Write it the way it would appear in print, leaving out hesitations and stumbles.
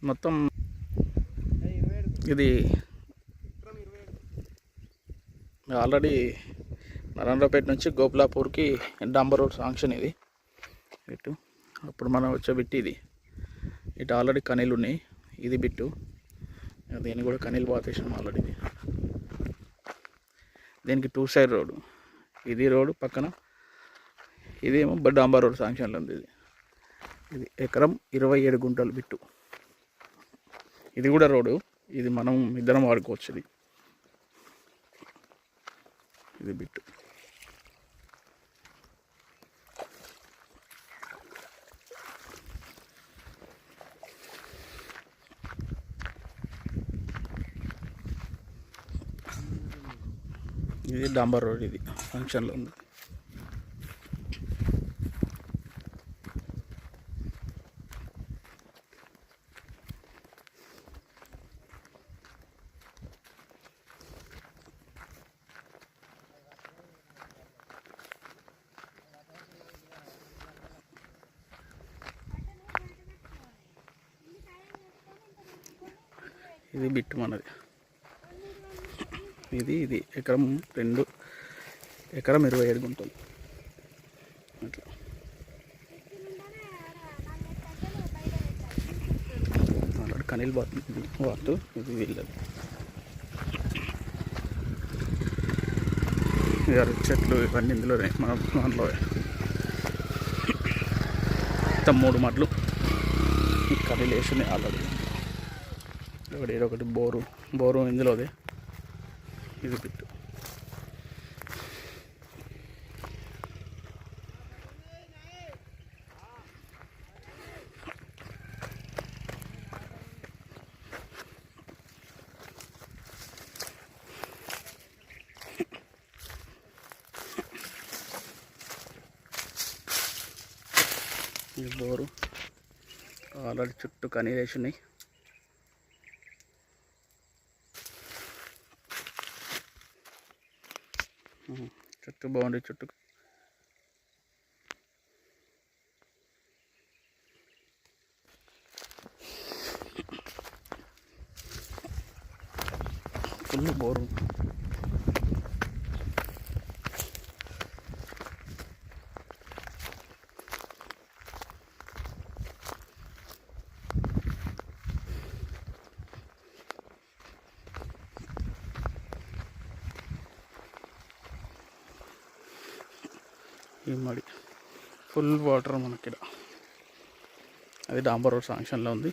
మొత్తం ఇది ఆల్రెడీ నారాయణరావుపేట నుంచి గోపులాపూర్కి డాంబర్ రోడ్ శాంక్షన్ ఇది. ఇటు అప్పుడు మనం వచ్చే బిట్ ఇది. ఇటు ఆల్రెడీ కనీలు ఉన్నాయి. ఇది బిట్టు, దీన్ని కూడా కనీలు పాతేసాం ఆల్రెడీ. దీనికి 2 సైడ్ రోడ్డు, ఇది రోడ్డు పక్కన, ఇదేమో డాంబర్ రోడ్ శాంక్షన్లో ఉంది. ఇది ఎకరం 27 గుంటలు బిట్టు. ఇది కూడా రోడ్డు, ఇది మనం ఇద్దరం వాడుకోవచ్చు. ఇది బిట్టు. ఇది డాంబర్ రోడ్, ఇది ఫంక్షన్లో ఉంది. ఇది బిట్టు మనది. ఇది ఎకరం 27 గుంటలు అట్లా. ఆల్రెడీ కనీల్ వాతు ఇది వీళ్ళది. చెట్లు ఇవన్నీ ఇందులోనే మన దాంట్లో. మొత్తం 3 మడ్లు కనీలు వేసినాయి ఆల్రెడీ. ఒకటి బోరు ఇందులోదే. ఇది బిట్టు. ఇది బోరు ఆల్రెడీ చుట్టూ కనీలు వేసినాయి. చుట్టూ బౌండరీ చుట్టూ ఫుల్ బోరు. ఈ మడి ఫుల్ వాటర్ మనకి. అది డాంబర్ రోడ్ శాంక్షన్లో ఉంది.